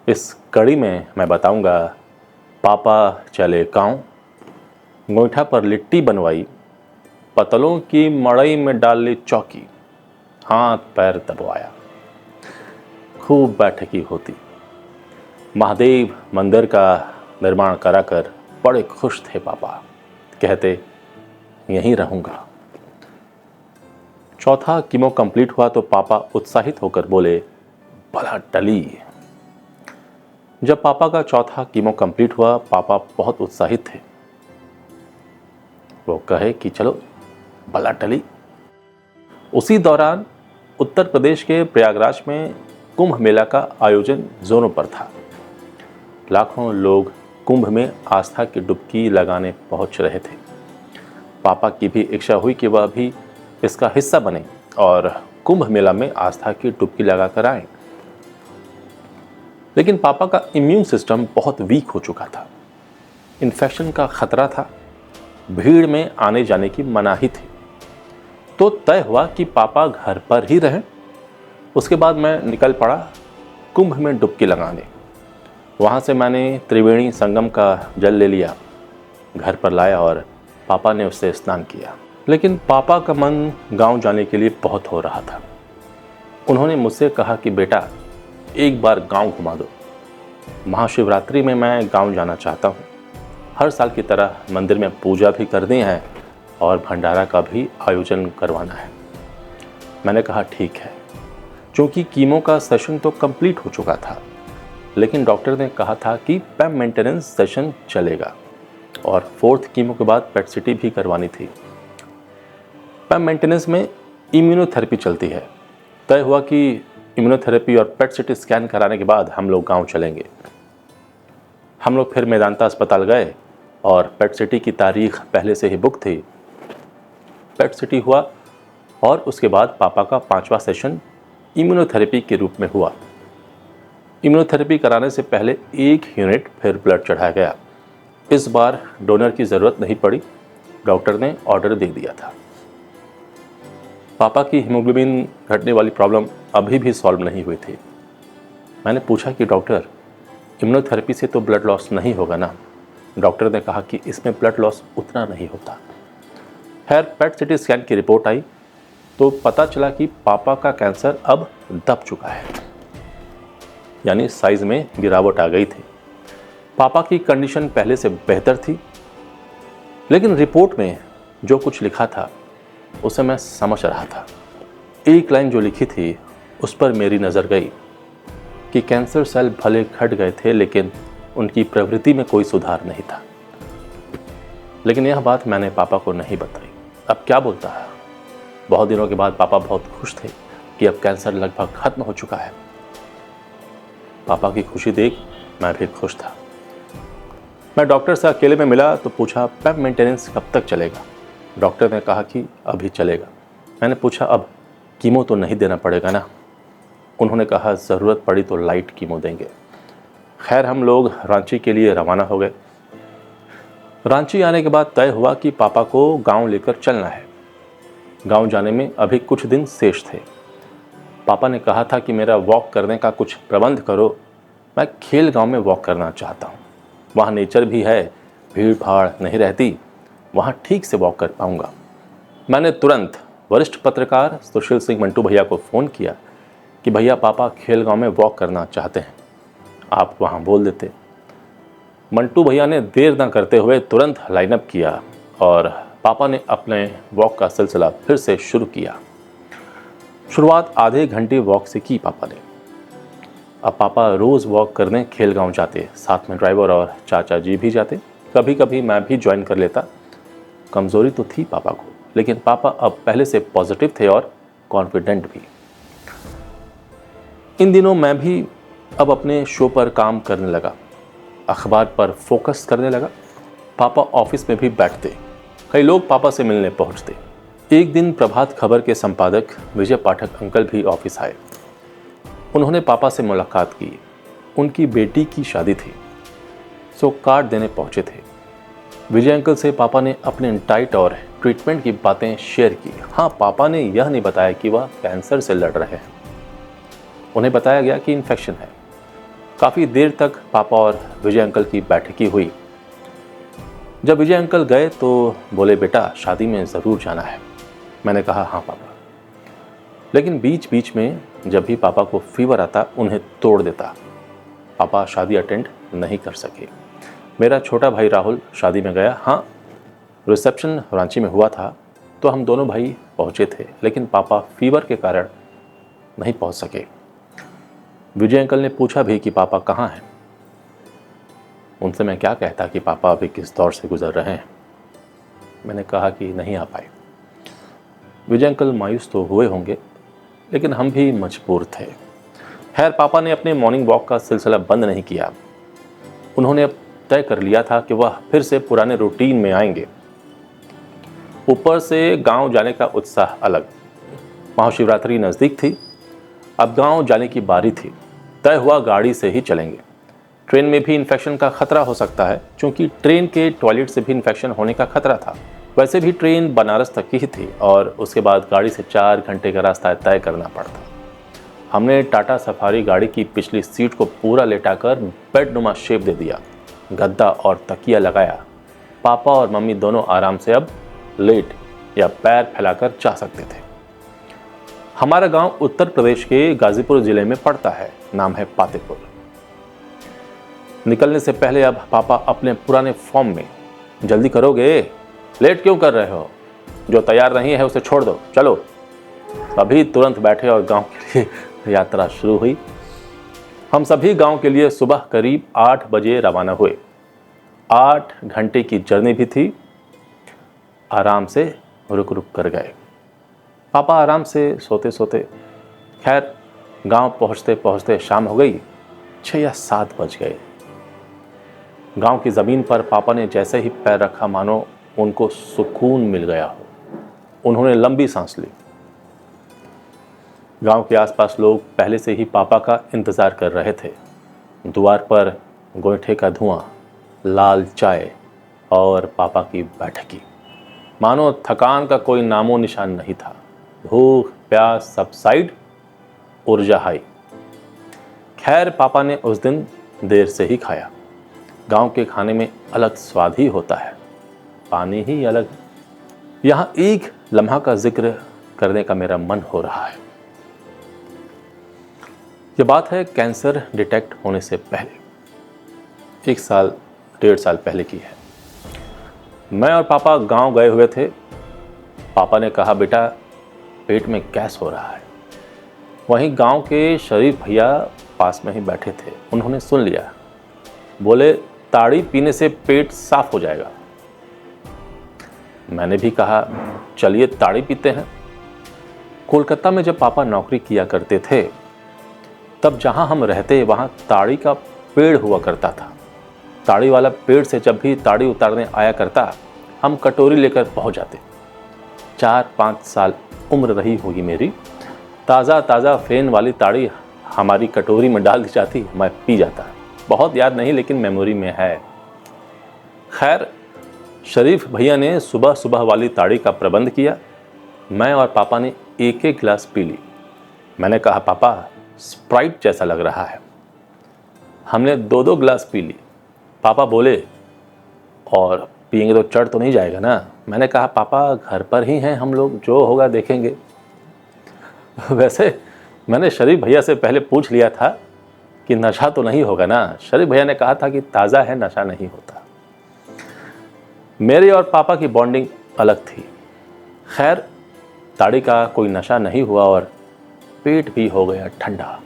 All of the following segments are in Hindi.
इस कड़ी में मैं बताऊंगा, पापा चले गाँव, गोईठा पर लिट्टी बनवाई, पतलों की मड़ई में डाल ली चौकी, हाथ पैर दबवाया, खूब बैठकी होती। महादेव मंदिर का निर्माण कराकर बड़े खुश थे पापा, कहते यहीं रहूंगा। चौथा कीमो कंप्लीट हुआ तो पापा उत्साहित होकर बोले, भला टली। जब पापा का चौथा कीमो कंप्लीट हुआ, पापा बहुत उत्साहित थे। वो कहे कि चलो भला टली। उसी दौरान उत्तर प्रदेश के प्रयागराज में कुंभ मेला का आयोजन जोरों पर था। लाखों लोग कुंभ में आस्था की डुबकी लगाने पहुंच रहे थे। पापा की भी इच्छा हुई कि वह भी इसका हिस्सा बने और कुंभ मेला में आस्था की डुबकी लगाकर आए। लेकिन पापा का इम्यून सिस्टम बहुत वीक हो चुका था। इन्फेक्शन का खतरा था, भीड़ में आने जाने की मनाही थी। तो तय हुआ कि पापा घर पर ही रहें। उसके बाद मैं निकल पड़ा कुंभ में डुबकी लगाने। वहाँ से मैंने त्रिवेणी संगम का जल ले लिया, घर पर लाया और पापा ने उससे स्नान किया। लेकिन पापा का मन गांव जाने के लिए बहुत हो रहा था। उन्होंने मुझसे कहा कि बेटा, एक बार गांव घुमा दो। महाशिवरात्रि में मैं गांव जाना चाहता हूँ। हर साल की तरह मंदिर में पूजा भी करनी है और भंडारा का भी आयोजन करवाना है। मैंने कहा ठीक है, क्योंकि कीमो का सेशन तो कंप्लीट हो चुका था, लेकिन डॉक्टर ने कहा था कि पेम मेंटेनेंस सेशन चलेगा और फोर्थ कीमो के बाद पेट सिटी भी करवानी थी। पेम मेंटेनेंस में इम्यूनोथेरेपी चलती है। तय हुआ कि इम्यूनोथेरेपी और पेट सिटी स्कैन कराने के बाद हम लोग गांव चलेंगे। हम लोग फिर मेदांता अस्पताल गए और पेट सिटी की तारीख पहले से ही बुक थी। पेट सिटी हुआ और उसके बाद पापा का 5वां सेशन इम्यूनोथेरेपी के रूप में हुआ। इम्यूनोथेरेपी कराने से पहले 1 यूनिट फिर ब्लड चढ़ाया गया। इस बार डोनर की ज़रूरत नहीं पड़ी, डॉक्टर ने ऑर्डर दे दिया था। पापा की हीमोग्लोबिन घटने वाली प्रॉब्लम अभी भी सॉल्व नहीं हुई थी। मैंने पूछा कि डॉक्टर, इम्यूनोथेरेपी से तो ब्लड लॉस नहीं होगा ना? डॉक्टर ने कहा कि इसमें ब्लड लॉस उतना नहीं होता। खैर, पेट सिटी स्कैन की रिपोर्ट आई तो पता चला कि पापा का कैंसर अब दब चुका है, यानी साइज में गिरावट आ गई थी। पापा की कंडीशन पहले से बेहतर थी, लेकिन रिपोर्ट में जो कुछ लिखा था उसे मैं समझ रहा था। एक लाइन जो लिखी थी उस पर मेरी नज़र गई कि कैंसर सेल भले घट गए थे, लेकिन उनकी प्रवृत्ति में कोई सुधार नहीं था। लेकिन यह बात मैंने पापा को नहीं बताई। अब क्या बोलता है? बहुत दिनों के बाद पापा बहुत खुश थे कि अब कैंसर लगभग खत्म हो चुका है। पापा की खुशी देख मैं भी खुश था। मैं डॉक्टर से अकेले में मिला तो पूछा, पेम मेंटेनेंस कब तक चलेगा? डॉक्टर ने कहा कि अभी चलेगा। मैंने पूछा, अब कीमो तो नहीं देना पड़ेगा ना? उन्होंने कहा, ज़रूरत पड़ी तो लाइट कीमो देंगे। खैर, हम लोग रांची के लिए रवाना हो गए। रांची आने के बाद तय हुआ कि पापा को गांव लेकर चलना है। गांव जाने में अभी कुछ दिन शेष थे। पापा ने कहा था कि मेरा वॉक करने का कुछ प्रबंध करो। मैं खेल गांव में वॉक करना चाहता हूँ। वहाँ नेचर भी है, भीड़ भाड़ नहीं रहती, वहाँ ठीक से वॉक कर पाऊँगा। मैंने तुरंत वरिष्ठ पत्रकार सुशील सिंह मंटू भैया को फ़ोन किया कि भैया, पापा खेल गांव में वॉक करना चाहते हैं, आप वहाँ बोल देते। मंटू भैया ने देर न करते हुए तुरंत लाइनअप किया और पापा ने अपने वॉक का सिलसिला फिर से शुरू किया। शुरुआत आधे घंटे वॉक से की पापा ने। अब पापा रोज़ वॉक करने खेल गांव जाते, साथ में ड्राइवर और चाचा जी भी जाते। कभी कभी मैं भी ज्वाइन कर लेता। कमज़ोरी तो थी पापा को, लेकिन पापा अब पहले से पॉजिटिव थे और कॉन्फिडेंट भी। इन दिनों मैं भी अब अपने शो पर काम करने लगा, अखबार पर फोकस करने लगा। पापा ऑफिस में भी बैठते, कई लोग पापा से मिलने पहुंचते। एक दिन प्रभात खबर के संपादक विजय पाठक अंकल भी ऑफिस आए। उन्होंने पापा से मुलाकात की। उनकी बेटी की शादी थी, सो कार्ड देने पहुंचे थे। विजय अंकल से पापा ने अपने डाइट और ट्रीटमेंट की बातें शेयर की। हाँ, पापा ने यह नहीं बताया कि वह कैंसर से लड़ रहे हैं। उन्हें बताया गया कि इन्फेक्शन है। काफ़ी देर तक पापा और विजय अंकल की बैठकी हुई। जब विजय अंकल गए तो बोले, बेटा शादी में ज़रूर जाना है। मैंने कहा, हाँ पापा। लेकिन बीच बीच में जब भी पापा को फीवर आता उन्हें तोड़ देता। पापा शादी अटेंड नहीं कर सके। मेरा छोटा भाई राहुल शादी में गया। हाँ, रिसेप्शन रांची में हुआ था तो हम दोनों भाई पहुँचे थे, लेकिन पापा फीवर के कारण नहीं पहुँच सके। विजय अंकल ने पूछा भी कि पापा कहाँ हैं। उनसे मैं क्या कहता कि पापा अभी किस दौर से गुजर रहे हैं। मैंने कहा कि नहीं आ पाए। विजय अंकल मायूस तो हुए होंगे, लेकिन हम भी मजबूर थे। खैर, पापा ने अपने मॉर्निंग वॉक का सिलसिला बंद नहीं किया। उन्होंने अब तय कर लिया था कि वह फिर से पुराने रूटीन में आएंगे। ऊपर से गांव जाने का उत्साह अलग। महाशिवरात्रि नज़दीक थी, अब गांव जाने की बारी थी। तय हुआ गाड़ी से ही चलेंगे। ट्रेन में भी इन्फेक्शन का खतरा हो सकता है, क्योंकि ट्रेन के टॉयलेट से भी इन्फेक्शन होने का खतरा था। वैसे भी ट्रेन बनारस तक की ही थी और उसके बाद गाड़ी से 4 घंटे का रास्ता तय करना पड़ता। हमने टाटा सफारी गाड़ी की पिछली सीट को पूरा लेटाकर बेडनुमा शेप दे दिया, गद्दा और तकिया लगाया। पापा और मम्मी दोनों आराम से अब लेट या पैर फैलाकर जा सकते थे। हमारा गांव उत्तर प्रदेश के गाजीपुर जिले में पड़ता है। नाम है पातेपुर। निकलने से पहले अब पापा अपने पुराने फॉर्म में, जल्दी करोगे, लेट क्यों कर रहे हो, जो तैयार नहीं है उसे छोड़ दो, चलो। सभी तुरंत बैठे और गांव के लिए यात्रा शुरू हुई। हम सभी गांव के लिए सुबह करीब 8 बजे रवाना हुए। 8 घंटे की जर्नी भी थी। आराम से रुक रुक कर गए। पापा आराम से सोते सोते। खैर, गांव पहुंचते पहुंचते शाम हो गई। 6 या 7 बज गए। गांव की ज़मीन पर पापा ने जैसे ही पैर रखा मानो उनको सुकून मिल गया हो। उन्होंने लंबी सांस ली। गांव के आसपास लोग पहले से ही पापा का इंतज़ार कर रहे थे। द्वार पर गोईठे का धुआं, लाल चाय और पापा की बैठकी। मानो थकान का कोई नामो निशान नहीं था। भूख प्यास सब साइड, ऊर्जा हाई। खैर, पापा ने उस दिन देर से ही खाया। गांव के खाने में अलग स्वाद ही होता है, पानी ही अलग। यहाँ एक लम्हा का जिक्र करने का मेरा मन हो रहा है। ये बात है कैंसर डिटेक्ट होने से पहले, 1 साल 1.5 साल पहले की है। मैं और पापा गांव गए हुए थे। पापा ने कहा, बेटा पेट में गैस हो रहा है। वहीं गांव के शरीफ भैया पास में ही बैठे थे। उन्होंने सुन लिया। बोले, ताड़ी पीने से पेट साफ हो जाएगा। मैंने भी कहा, चलिए ताड़ी पीते हैं। कोलकाता में जब पापा नौकरी किया करते थे, तब जहां हम रहते वहां ताड़ी का पेड़ हुआ करता था। ताड़ी वाला पेड़ से जब भी ताड़ी उतारने आया करता, हम कटोरी लेकर पहुंच जाते। 4-5 साल उम्र रही होगी मेरी। ताज़ा ताज़ा फेन वाली ताड़ी हमारी कटोरी में डाल दी जाती, मैं पी जाता। बहुत याद नहीं, लेकिन मेमोरी में है। खैर, शरीफ भैया ने सुबह सुबह वाली ताड़ी का प्रबंध किया। मैं और पापा ने एक एक गिलास पी ली। मैंने कहा, पापा स्प्राइट जैसा लग रहा है। हमने 2-2 गिलास पी ली। पापा बोले, और पिएंगे तो चढ़ तो नहीं जाएगा ना। मैंने कहा, पापा घर पर ही हैं हम लोग, जो होगा देखेंगे। वैसे मैंने शरीफ भैया से पहले पूछ लिया था कि नशा तो नहीं होगा ना। शरीफ भैया ने कहा था कि ताज़ा है, नशा नहीं होता। मेरे और पापा की बॉन्डिंग अलग थी। खैर, ताड़ी का कोई नशा नहीं हुआ और पेट भी हो गया ठंडा।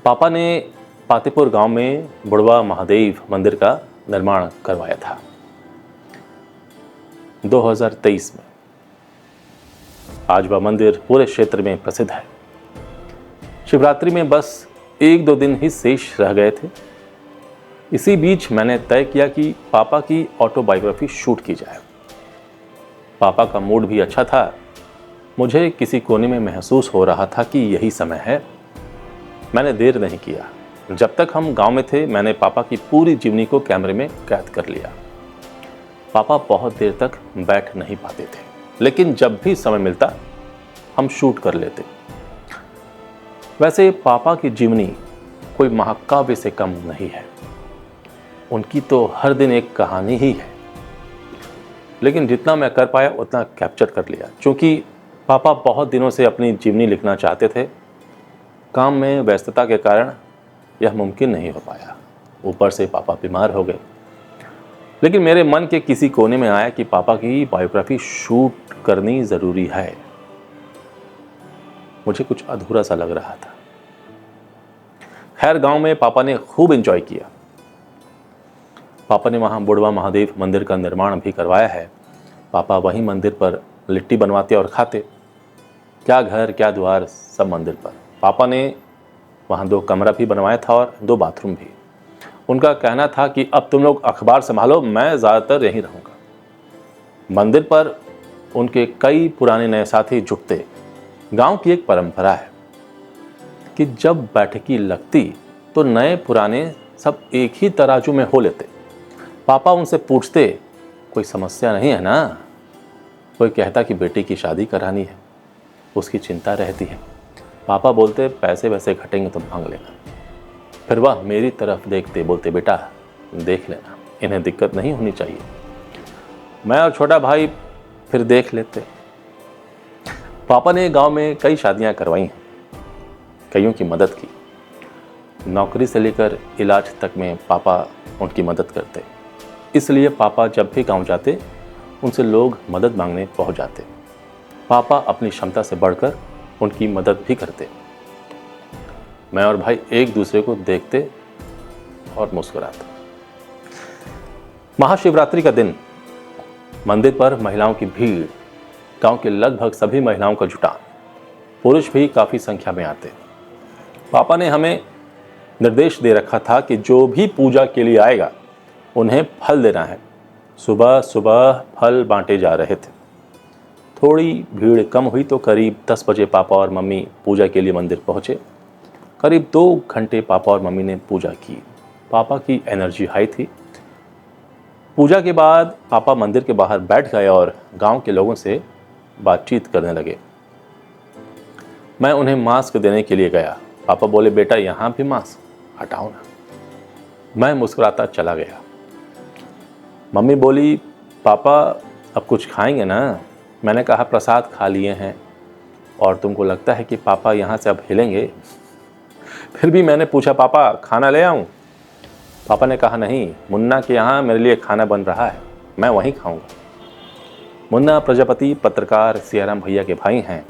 पापा ने पातेपुर गांव में बुढ़वा महादेव मंदिर का निर्माण करवाया था 2023 में। आज वह मंदिर पूरे क्षेत्र में प्रसिद्ध है। शिवरात्रि में बस 1-2 दिन ही शेष रह गए थे। इसी बीच मैंने तय किया कि पापा की ऑटोबायोग्राफी शूट की जाए। पापा का मूड भी अच्छा था। मुझे किसी कोने में महसूस हो रहा था कि यही समय है। मैंने देर नहीं किया। जब तक हम गांव में थे, मैंने पापा की पूरी जीवनी को कैमरे में कैद कर लिया। पापा बहुत देर तक बैठ नहीं पाते थे, लेकिन जब भी समय मिलता हम शूट कर लेते। वैसे पापा की जीवनी कोई महाकाव्य से कम नहीं है। उनकी तो हर दिन एक कहानी ही है। लेकिन जितना मैं कर पाया उतना कैप्चर कर लिया। क्योंकि पापा बहुत दिनों से अपनी जीवनी लिखना चाहते थे, काम में व्यस्तता के कारण यह मुमकिन नहीं हो पाया। ऊपर से पापा बीमार हो गए। लेकिन मेरे मन के किसी कोने में आया कि पापा की बायोग्राफी शूट करनी ज़रूरी है। मुझे कुछ अधूरा सा लग रहा था। खैर, गांव में पापा ने खूब एंजॉय किया। पापा ने वहाँ बुढ़वा महादेव मंदिर का निर्माण भी करवाया है। पापा वहीं मंदिर पर लिट्टी बनवाते और खाते। क्या घर क्या द्वार, सब मंदिर पर। पापा ने वहाँ 2 कमरा भी बनवाया था और 2 बाथरूम भी। उनका कहना था कि अब तुम लोग अखबार संभालो, मैं ज़्यादातर यहीं रहूँगा। मंदिर पर उनके कई पुराने नए साथी जुटते। गांव की एक परंपरा है कि जब बैठकी लगती तो नए पुराने सब एक ही तराजू में हो लेते। पापा उनसे पूछते, कोई समस्या नहीं है ना? कोई कहता कि बेटी की शादी करानी है, उसकी चिंता रहती है। पापा बोलते, पैसे वैसे घटेंगे तो मांग लेना। फिर वह मेरी तरफ देखते, बोलते, बेटा देख लेना, इन्हें दिक्कत नहीं होनी चाहिए। मैं और छोटा भाई फिर देख लेते। पापा ने गांव में कई शादियां करवाई हैं, कईयों की मदद की। नौकरी से लेकर इलाज तक में पापा उनकी मदद करते। इसलिए पापा जब भी गांव जाते उनसे लोग मदद मांगने पहुंच जाते। पापा अपनी क्षमता से बढ़कर उनकी मदद भी करते। मैं और भाई एक दूसरे को देखते और मुस्कुराते। महाशिवरात्रि का दिन, मंदिर पर महिलाओं की भीड़, गांव के लगभग सभी महिलाओं का जुटान, पुरुष भी काफ़ी संख्या में आते। पापा ने हमें निर्देश दे रखा था कि जो भी पूजा के लिए आएगा उन्हें फल देना है। सुबह सुबह फल बांटे जा रहे थे। थोड़ी भीड़ कम हुई तो करीब 10 बजे पापा और मम्मी पूजा के लिए मंदिर पहुँचे। करीब 2 घंटे पापा और मम्मी ने पूजा की। पापा की एनर्जी हाई थी। पूजा के बाद पापा मंदिर के बाहर बैठ गए और गांव के लोगों से बातचीत करने लगे। मैं उन्हें मास्क देने के लिए गया। पापा बोले, बेटा यहाँ भी मास्क हटाओ ना। मैं मुस्कुराता चला गया। मम्मी बोली, पापा अब कुछ खाएंगे ना? मैंने कहा, प्रसाद खा लिए हैं और तुमको लगता है कि पापा यहाँ से अब हिलेंगे? फिर भी मैंने पूछा, पापा खाना ले आऊँ? पापा ने कहा, नहीं, मुन्ना के यहाँ मेरे लिए खाना बन रहा है, मैं वहीं खाऊंगा। मुन्ना प्रजापति पत्रकार सियाराम भैया के भाई हैं।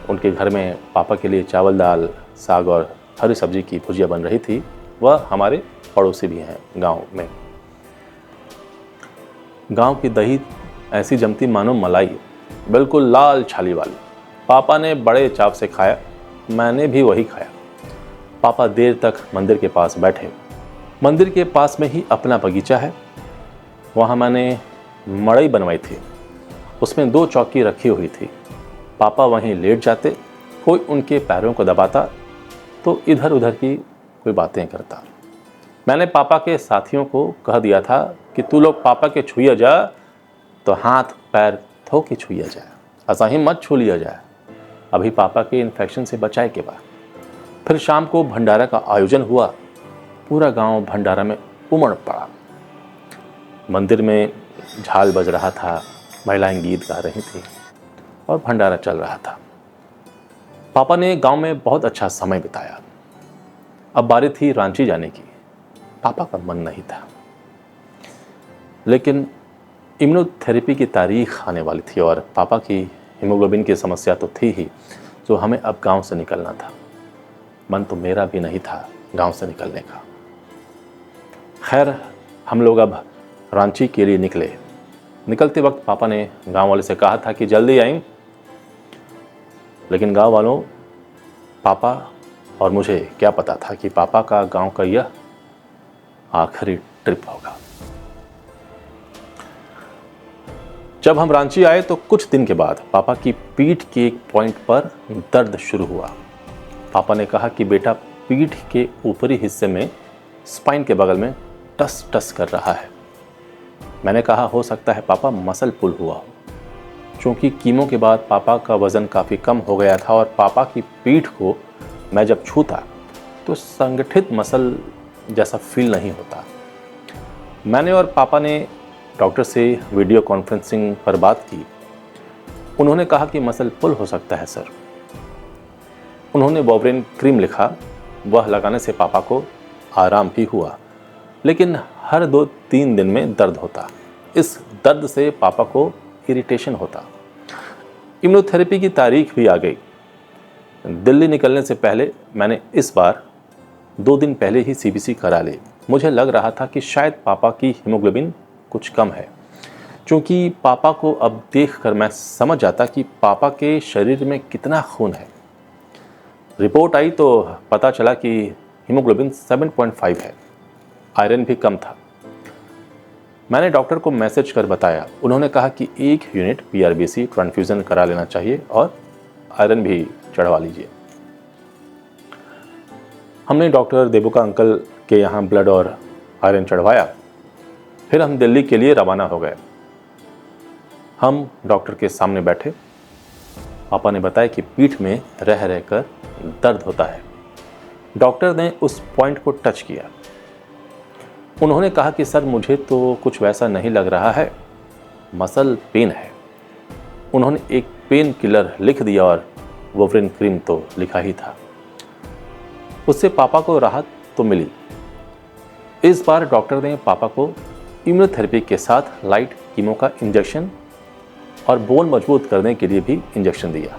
उनके घर में पापा के लिए चावल दाल साग और हरी सब्जी की भुजिया बन रही थी। वह हमारे पड़ोसी भी हैं गांव में। गांव की दही ऐसी जमती मानो मलाई, बिल्कुल लाल छाली वाली। पापा ने बड़े चाव से खाया, मैंने भी वही खाया। पापा देर तक मंदिर के पास बैठे। मंदिर के पास में ही अपना बगीचा है। वहाँ मैंने मड़ई बनवाई थी, उसमें 2 चौकी रखी हुई थी। पापा वहीं लेट जाते, कोई उनके पैरों को दबाता तो इधर उधर की कोई बातें करता। मैंने पापा के साथियों को कह दिया था कि तू लोग पापा के छुइया जा तो हाथ पैर धो के छुइया जाए, ऐसा ही मत छू लिया जाए, अभी पापा के इन्फेक्शन से बचाए के बाद। फिर शाम को भंडारा का आयोजन हुआ। पूरा गांव भंडारा में उमड़ पड़ा। मंदिर में झाल बज रहा था, महिलाएं गीत गा रही थी और भंडारा चल रहा था। पापा ने गांव में बहुत अच्छा समय बिताया। अब बारी थी रांची जाने की। पापा का मन नहीं था, लेकिन इम्यूनोथेरेपी की तारीख आने वाली थी और पापा की हीमोग्लोबिन की समस्या तो थी ही, तो हमें अब गांव से निकलना था। मन तो मेरा भी नहीं था गांव से निकलने का। खैर, हम लोग अब रांची के लिए निकले। निकलते वक्त पापा ने गांव वाले से कहा था कि जल्दी आएं, लेकिन गांव वालों, पापा और मुझे क्या पता था कि पापा का गांव का यह आखिरी ट्रिप होगा। जब हम रांची आए तो कुछ दिन के बाद पापा की पीठ के एक पॉइंट पर दर्द शुरू हुआ। पापा ने कहा कि बेटा, पीठ के ऊपरी हिस्से में स्पाइन के बगल में टस टस कर रहा है। मैंने कहा, हो सकता है पापा मसल पुल हुआ हो, क्योंकि कीमो के बाद पापा का वज़न काफ़ी कम हो गया था और पापा की पीठ को मैं जब छूता तो संगठित मसल जैसा फील नहीं होता। मैंने और पापा ने डॉक्टर से वीडियो कॉन्फ्रेंसिंग पर बात की। उन्होंने कहा कि मसल पुल हो सकता है सर। उन्होंने वोवरेन क्रीम लिखा, वह लगाने से पापा को आराम भी हुआ, लेकिन हर 2-3 दिन में दर्द होता। इस दर्द से पापा को इरिटेशन होता। इम्यूनोथेरेपी की तारीख भी आ गई। दिल्ली निकलने से पहले मैंने इस बार 2 दिन पहले ही सीबीसी करा ली। मुझे लग रहा था कि शायद पापा की हीमोग्लोबिन कुछ कम है, क्योंकि पापा को अब देखकर मैं समझ जाता कि पापा के शरीर में कितना खून है। रिपोर्ट आई तो पता चला कि हीमोग्लोबिन 7.5 है, आयरन भी कम था। मैंने डॉक्टर को मैसेज कर बताया। उन्होंने कहा कि 1 यूनिट पीआरबीसी ट्रांसफ्यूजन करा लेना चाहिए और आयरन भी चढ़वा लीजिए। हमने डॉक्टर देबुका अंकल के यहाँ ब्लड और आयरन चढ़वाया। फिर हम दिल्ली के लिए रवाना हो गए। हम डॉक्टर के सामने बैठे। पापा ने बताया कि पीठ में रह रहकर दर्द होता है। डॉक्टर ने उस पॉइंट को टच किया। उन्होंने कहा कि सर मुझे तो कुछ वैसा नहीं लग रहा है, मसल पेन है। उन्होंने एक पेन किलर लिख दिया और वोवरेन क्रीम तो लिखा ही था। उससे पापा को राहत तो मिली। इस बार डॉक्टर ने पापा को इम्यूनोथेरेपी के साथ लाइट कीमो का इंजेक्शन और बोन मजबूत करने के लिए भी इंजेक्शन दिया।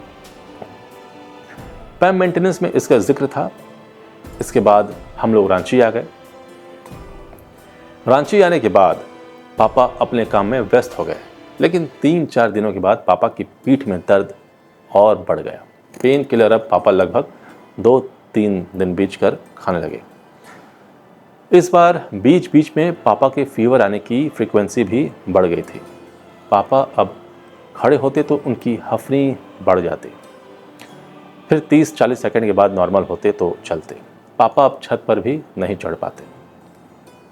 पैम मेंटेनेंस में इसका जिक्र था। इसके बाद हम लोग रांची आ गए। रांची आने के बाद पापा अपने काम में व्यस्त हो गए, लेकिन 3-4 दिनों के बाद पापा की पीठ में दर्द और बढ़ गया। पेन किलर अब पापा लगभग 2-3 दिन बीच कर खाने लगे। इस बार बीच बीच में पापा के फीवर आने की फ्रीक्वेंसी भी बढ़ गई थी। पापा अब खड़े होते तो उनकी हफनी बढ़ जाती, फिर 30-40 सेकंड के बाद नॉर्मल होते तो चलते। पापा अब छत पर भी नहीं चढ़ पाते।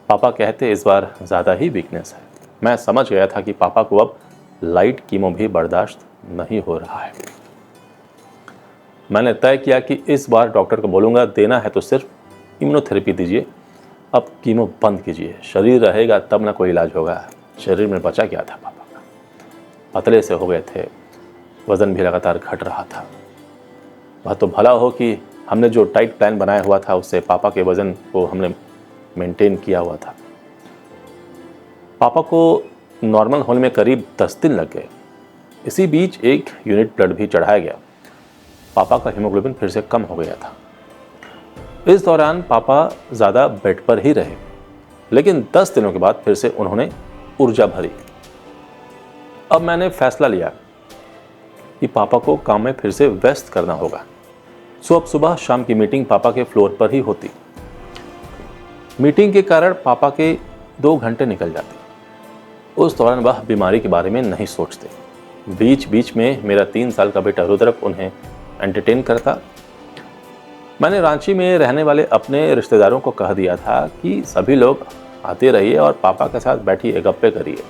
पापा कहते इस बार ज़्यादा ही वीकनेस है। मैं समझ गया था कि पापा को अब लाइट कीमो भी बर्दाश्त नहीं हो रहा है। मैंने तय किया कि इस बार डॉक्टर को बोलूँगा, देना है तो सिर्फ इम्यूनोथेरेपी दीजिए, अब कीमो बंद कीजिए। शरीर रहेगा तब ना कोई इलाज होगा। शरीर में बचा क्या था पापा का? पतले से हो गए थे, वज़न भी लगातार घट रहा था। वह तो भला हो कि हमने जो टाइट प्लान बनाया हुआ था उससे पापा के वज़न को हमने मेंटेन किया हुआ था। पापा को नॉर्मल होने में करीब 10 दिन लग गए। इसी बीच 1 यूनिट ब्लड भी चढ़ाया गया। पापा का हीमोग्लोबिन फिर से कम हो गया था। इस दौरान पापा ज़्यादा बेड पर ही रहे, लेकिन 10 दिनों के बाद फिर से उन्होंने ऊर्जा भरी। अब मैंने फैसला लिया कि पापा को काम में फिर से व्यस्त करना होगा। सो अब सुबह शाम की मीटिंग पापा के फ्लोर पर ही होती। मीटिंग के कारण पापा के 2 घंटे निकल जाते। उस दौरान वह बीमारी के बारे में नहीं सोचते। बीच बीच में मेरा 3 साल का बेटा रुद्रक उन्हें एंटरटेन करता। मैंने रांची में रहने वाले अपने रिश्तेदारों को कह दिया था कि सभी लोग आते रहिए और पापा के साथ बैठिए, गप्पे करिए।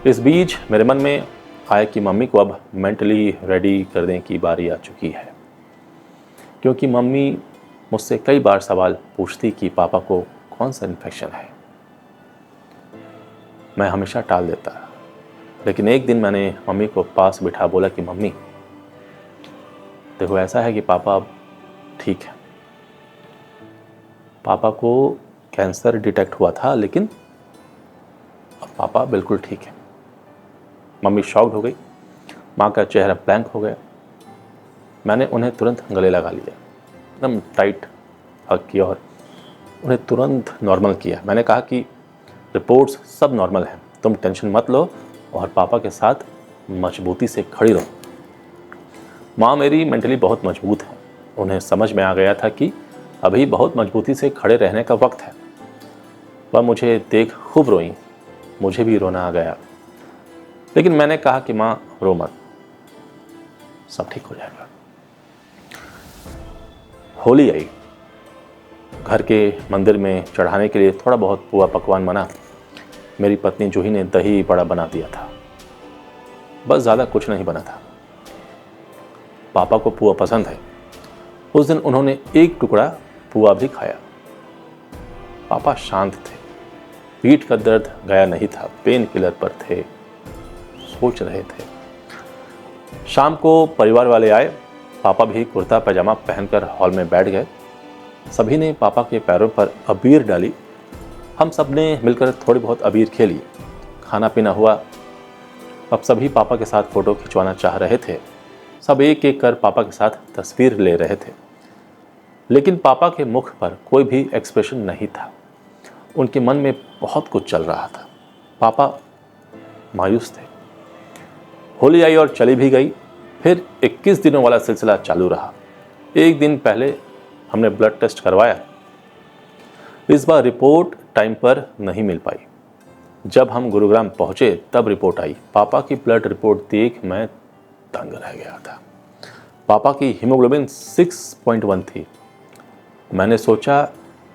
इस बीच मेरे मन में आया कि मम्मी को अब मेंटली रेडी करने की बारी आ चुकी है, क्योंकि मम्मी मुझसे कई बार सवाल पूछती कि पापा को कौन सा इन्फेक्शन है। मैं हमेशा टाल देता, लेकिन एक दिन मैंने मम्मी को पास बिठा बोला कि मम्मी देखो, ऐसा है कि पापा अब ठीक है। पापा को कैंसर डिटेक्ट हुआ था, लेकिन अब पापा बिल्कुल ठीक है। मम्मी शॉक्ड हो गई। माँ का चेहरा ब्लैंक हो गया। मैंने उन्हें तुरंत गले लगा लिया, एकदम टाइट हग किया और उन्हें तुरंत नॉर्मल किया। मैंने कहा कि रिपोर्ट्स सब नॉर्मल हैं, तुम टेंशन मत लो और पापा के साथ मजबूती से खड़ी रहो। माँ मेरी मेंटली बहुत मजबूत है। उन्हें समझ में आ गया था कि अभी बहुत मजबूती से खड़े रहने का वक्त है। वह मुझे देख खूब रोईं। मुझे भी रोना आ गया, लेकिन मैंने कहा कि माँ रो मत, सब ठीक हो जाएगा। होली आई। घर के मंदिर में चढ़ाने के लिए थोड़ा बहुत पुआ पकवान बना। मेरी पत्नी जूही ने दही बड़ा बना दिया था, बस ज़्यादा कुछ नहीं बना था। पापा को पुआ पसंद है। उस दिन उन्होंने एक टुकड़ा पुआ भी खाया। पापा शांत थे, पीठ का दर्द गया नहीं था, पेन किलर पर थे, सोच रहे थे। शाम को परिवार वाले आए। पापा भी कुर्ता पैजामा पहनकर हॉल में बैठ गए। सभी ने पापा के पैरों पर अबीर डाली। हम सब ने मिलकर थोड़ी बहुत अबीर खेली। खाना पीना हुआ। अब सभी पापा के साथ फ़ोटो खिंचवाना चाह रहे थे। सब एक एक कर पापा के साथ तस्वीर ले रहे थे, लेकिन पापा के मुख पर कोई भी एक्सप्रेशन नहीं था। उनके मन में बहुत कुछ चल रहा था। पापा मायूस थे। होली आई और चली भी गई। फिर 21 दिनों वाला सिलसिला चालू रहा। एक दिन पहले हमने ब्लड टेस्ट करवाया। इस बार रिपोर्ट टाइम पर नहीं मिल पाई। जब हम गुरुग्राम पहुंचे तब रिपोर्ट आई। पापा की ब्लड रिपोर्ट देख मैं दंग रह गया था। पापा की हीमोग्लोबिन 6.1 थी। मैंने सोचा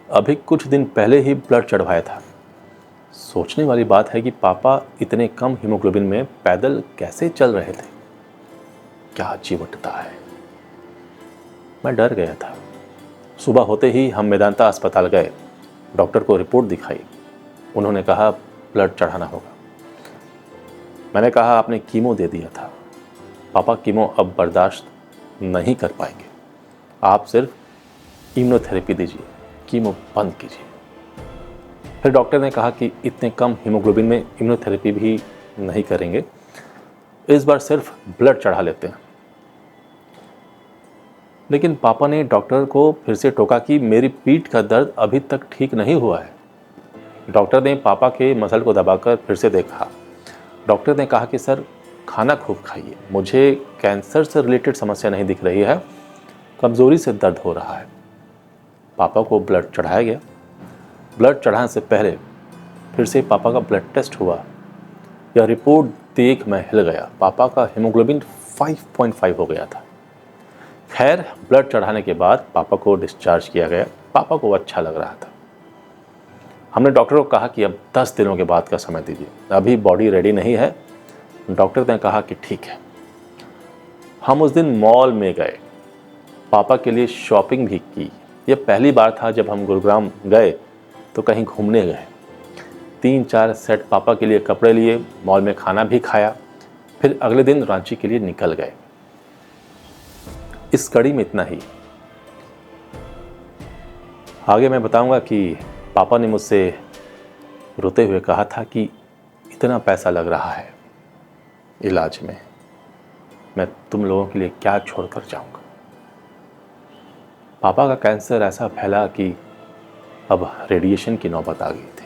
अभी कुछ दिन पहले ही ब्लड चढ़वाया था। सोचने वाली बात है कि पापा इतने कम हीमोग्लोबिन में पैदल कैसे चल रहे थे। क्या जीवटता है। मैं डर गया था। सुबह होते ही हम मेदांता अस्पताल गए। डॉक्टर को रिपोर्ट दिखाई। उन्होंने कहा ब्लड चढ़ाना होगा। मैंने कहा आपने कीमो दे दिया था, पापा कीमो अब बर्दाश्त नहीं कर पाएंगे, आप सिर्फ इम्यूनोथेरेपी दीजिए, कीमो बंद कीजिए। फिर डॉक्टर ने कहा कि इतने कम हीमोग्लोबिन में इम्यूनोथेरेपी भी नहीं करेंगे, इस बार सिर्फ ब्लड चढ़ा लेते हैं। लेकिन पापा ने डॉक्टर को फिर से टोका कि मेरी पीठ का दर्द अभी तक ठीक नहीं हुआ है। डॉक्टर ने पापा के मसल को दबाकर फिर से देखा। डॉक्टर ने कहा कि सर खाना खूब खाइए, मुझे कैंसर से रिलेटेड समस्या नहीं दिख रही है, कमज़ोरी से दर्द हो रहा है। पापा को ब्लड चढ़ाया गया। ब्लड चढ़ाने से पहले फिर से पापा का ब्लड टेस्ट हुआ। यह रिपोर्ट देख मैं हिल गया। पापा का हीमोग्लोबिन 5.5 हो गया था। खैर ब्लड चढ़ाने के बाद पापा को डिस्चार्ज किया गया। पापा को अच्छा लग रहा था। हमने डॉक्टर को कहा कि अब 10 दिनों के बाद का समय दीजिए, अभी बॉडी रेडी नहीं है। डॉक्टर ने कहा कि ठीक है। हम उस दिन मॉल में गए, पापा के लिए शॉपिंग भी की। यह पहली बार था जब हम गुरुग्राम गए तो कहीं घूमने गए। 3-4 सेट पापा के लिए कपड़े लिए, मॉल में खाना भी खाया। फिर अगले दिन रांची के लिए निकल गए। इस कड़ी में इतना ही। आगे मैं बताऊंगा कि पापा ने मुझसे रोते हुए कहा था कि इतना पैसा लग रहा है इलाज में, मैं तुम लोगों के लिए क्या छोड़कर जाऊंगा। पापा का कैंसर ऐसा फैला कि अब रेडिएशन की नौबत आ गई थी।